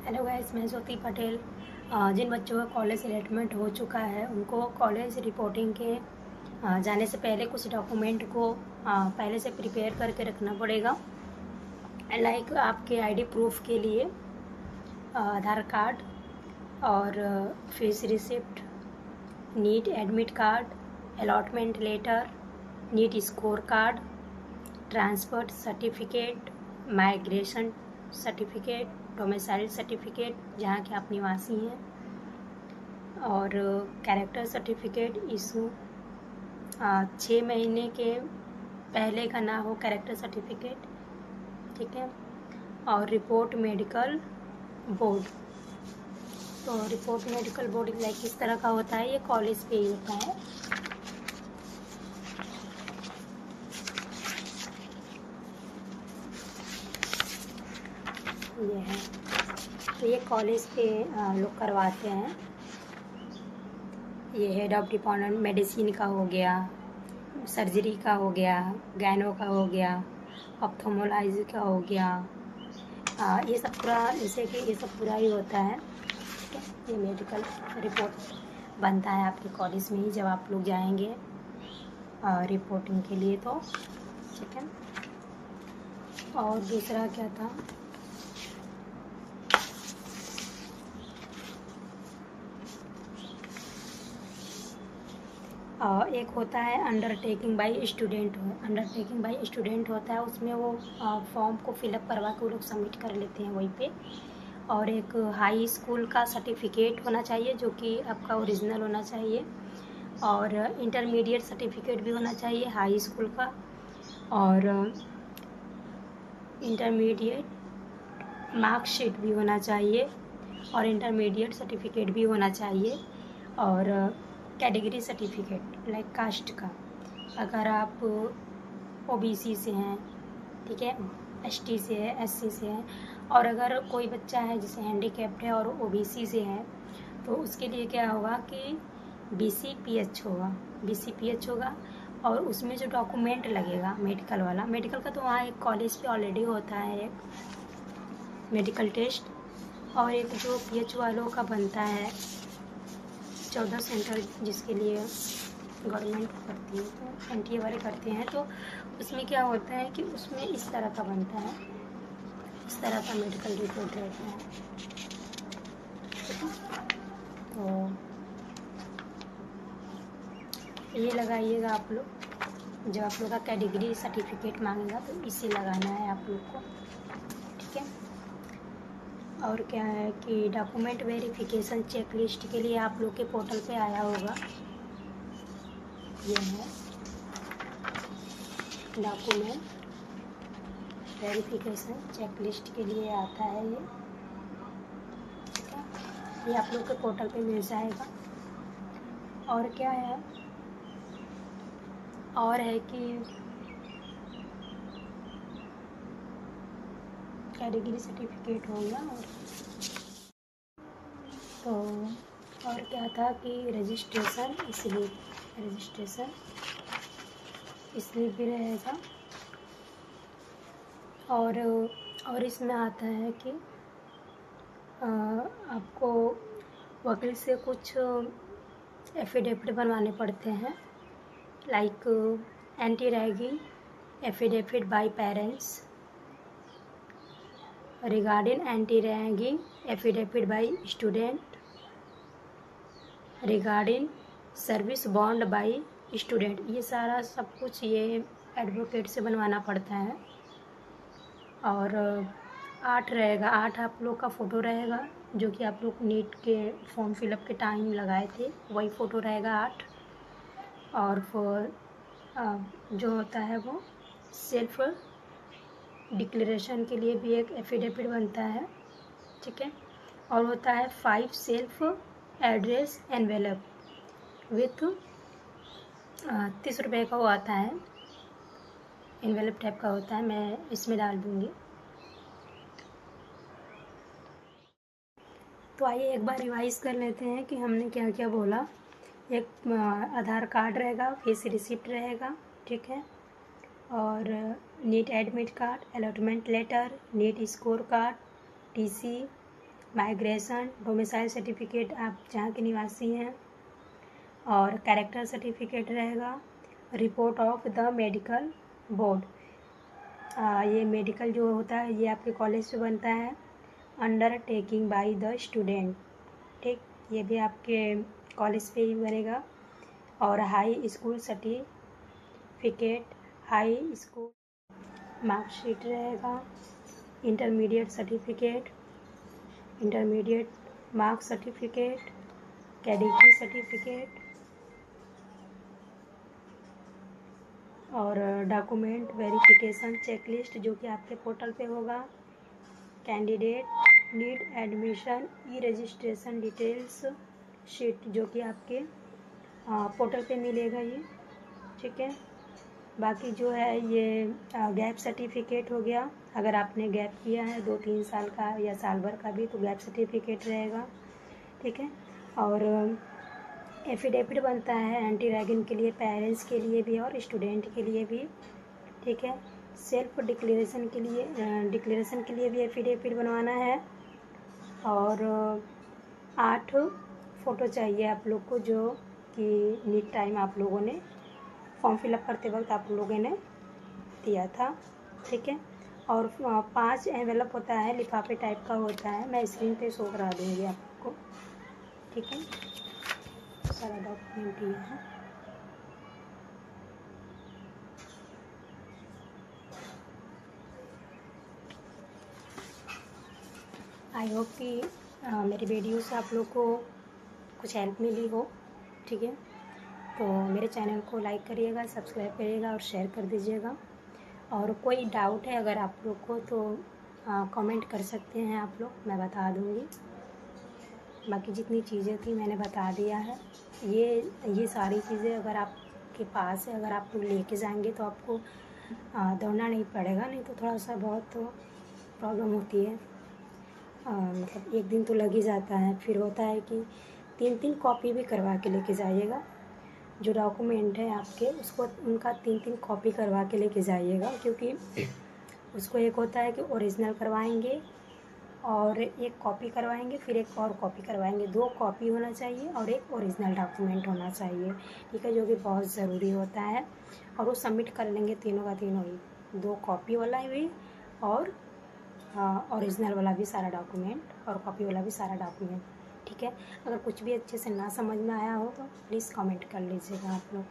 Hello guys, मैं ज्योति पटेल। जिन बच्चों का कॉलेज अलॉटमेंट हो चुका है उनको कॉलेज रिपोर्टिंग के जाने से पहले कुछ डॉक्यूमेंट को पहले से प्रिपेयर करके रखना पड़ेगा। लाइक आपके आईडी प्रूफ के लिए आधार कार्ड और fees receipt, NEET admit card, allotment letter, NEET score card, transfer certificate, migration certificate, domicile certificate जहाँ के आप निवासी हैं, और कैरेक्टर सर्टिफिकेट इशू 6 महीने के पहले का ना हो कैरेक्टर सर्टिफिकेट, ठीक है। और रिपोर्ट मेडिकल बोर्ड। तो रिपोर्ट मेडिकल बोर्ड लाइक किस तरह का होता है, ये कॉलेज पे ही होता है। ये है, तो ये कॉलेज पे लोग करवाते हैं। ये हेड ऑफ डिपार्टमेंट मेडिसिन का हो गया, सर्जरी का हो गया, गायनो का हो गया, ऑप्थोमोलॉजी का हो गया। ये सब पूरा जैसे कि ये सब पूरा ही होता है, ठीक है। ये मेडिकल रिपोर्ट बनता है आपके कॉलेज में ही जब आप लोग जाएंगे रिपोर्टिंग के लिए, तो ठीक है। और दूसरा क्या था, एक होता है undertaking bye student. Undertaking bye student होता है, उसमें वो फॉर्म को फिलअप करवा के वो लोग सबमिट कर लेते हैं वहीं पे। और एक हाई स्कूल का सर्टिफिकेट होना चाहिए जो कि आपका ओरिजिनल होना चाहिए, और इंटरमीडिएट सर्टिफिकेट भी होना चाहिए हाई स्कूल का, और इंटरमीडिएट मार्कशीट भी होना चाहिए, और इंटरमीडिएट सर्टिफिकेट भी होना चाहिए, और कैटेगरी सर्टिफिकेट लाइक कास्ट का, अगर आप ओबीसी से हैं, ठीक है, एसटी से है, एससी से है, और अगर कोई बच्चा है जिसे हैंडीकैप्ड है और ओबीसी से है, तो उसके लिए क्या होगा कि बीसीपीएच होगा। और उसमें जो डॉक्यूमेंट लगेगा मेडिकल वाला, मेडिकल का तो वहाँ एक कॉलेज पे ऑलरेडी होता है एक मेडिकल टेस्ट, और एक जो पीएच वालों का बनता है 14 सेंटर जिसके लिए गवर्नमेंट करती है, तो एनटीए वाले करते हैं, तो उसमें क्या होता है कि उसमें इस तरह का बनता है, इस तरह का मेडिकल रिपोर्ट रहता है, ठीक है। तो ये लगाइएगा आप लोग, जब आप लोग का कैटेगरी सर्टिफिकेट मांगेगा तो इसे लगाना है आप लोग को, ठीक है। और क्या है कि डॉक्यूमेंट वेरिफिकेशन चेकलिस्ट के लिए आप लोग के पोर्टल पे आया होगा, ये है डॉक्यूमेंट वेरिफिकेशन चेकलिस्ट के लिए आता है ये, ठीक है। ये आप लोग के पोर्टल पे मिल जाएगा। और क्या है, और है कि कैटेगरी सर्टिफिकेट हो गया, तो और क्या था कि रजिस्ट्रेशन स्लिप भी रहेगा। और इसमें आता है कि आपको वकील से कुछ एफिडेविट बनवाने पड़ते हैं, like anti ragging affidavit by parents, regarding anti ragging affidavit by student, regarding service bond by student. ये सारा सब कुछ ये एडवोकेट से बनवाना पड़ता है। और 8 रहेगा, 8 आप लोग का फ़ोटो रहेगा जो कि आप लोग नीट के फॉर्म फिलअप के टाइम लगाए थे, वही फ़ोटो रहेगा 8। और जो होता है वो सेल्फ डिक्लेरेशन के लिए भी एक एफिडेविट बनता है, ठीक है। और होता है 5 सेल्फ एड्रेस एनवेलप विथ 30 रुपये का वो आता है, एनवेलप टाइप का होता है, मैं इसमें डाल दूँगी। तो आइए एक बार रिवाइज कर लेते हैं कि हमने क्या क्या बोला। एक आधार कार्ड रहेगा, फीस रिसिप्ट रहेगा, ठीक है, और NEET admit card, allotment letter, NEET score card, TC, migration, domicile certificate आप जहाँ के निवासी हैं, और कैरेक्टर सर्टिफिकेट रहेगा, report of the medical board, ये मेडिकल जो होता है ये आपके कॉलेज से बनता है, अंडरटेकिंग बाय द स्टूडेंट, ठीक, ये भी आपके कॉलेज पे ही बनेगा, और high school certificate, high school marksheet रहेगा, intermediate certificate, intermediate mark certificate, category certificate, और डॉक्यूमेंट वेरिफिकेशन चेकलिस्ट जो कि आपके पोर्टल पे होगा, candidate need admission e registration details sheet जो कि आपके पोर्टल पे मिलेगा ये, ठीक है। बाकी जो है ये गैप सर्टिफिकेट हो गया, अगर आपने गैप किया है 2-3 साल का या साल भर का भी तो गैप सर्टिफिकेट रहेगा, ठीक है। और एफिडेविट बनता है एंटी रैगिंग के लिए, पेरेंट्स के लिए भी और स्टूडेंट के लिए भी, ठीक है। सेल्फ डिक्लेरेशन के लिए भी एफिडेविट बनवाना है, और 8 फ़ोटो चाहिए आप लोग को जो कि नीट टाइम आप लोगों ने फॉर्म फिलअप करते वक्त आप लोगों ने दिया था, ठीक है। और 5 एनवेलप होता है, लिफाफे टाइप का होता है, मैं स्क्रीन पे शो करा दूँगी आपको, ठीक है। सारा डॉक्यूमेंट ये है। आई होप कि मेरी वीडियो से आप लोग को कुछ हेल्प मिली हो, ठीक है। तो मेरे चैनल को लाइक करिएगा, सब्सक्राइब करिएगा और शेयर कर दीजिएगा। और कोई डाउट है अगर आप लोग को तो कमेंट कर सकते हैं आप लोग, मैं बता दूँगी। बाकी जितनी चीज़ें थी मैंने बता दिया है। ये सारी चीज़ें अगर आपके पास है, अगर आप लोग लेके जाएंगे तो आपको दौड़ना नहीं पड़ेगा, नहीं तो थोड़ा सा बहुत तो प्रॉब्लम होती है। मतलब एक दिन तो लग ही जाता है। फिर होता है कि 3-3 कॉपी भी करवा के लेके जाइएगा, जो डॉक्यूमेंट है आपके उसको उनका 3-3 कॉपी करवा के लेके जाइएगा, क्योंकि उसको एक होता है कि ओरिजिनल करवाएंगे और एक कॉपी करवाएंगे, फिर एक और कॉपी करवाएंगे, 2 कॉपी होना चाहिए और एक ओरिजिनल डॉक्यूमेंट होना चाहिए, ठीक है, जो कि बहुत ज़रूरी होता है। और वो सबमिट कर लेंगे तीनों का तीनों ही, 2 कॉपी वाला भी और ओरिजिनल वाला भी सारा डॉक्यूमेंट और कॉपी वाला भी सारा डॉक्यूमेंट, ठीक है। अगर कुछ भी अच्छे से ना समझ में आया हो तो प्लीज़ कमेंट कर लीजिएगा आप लोग।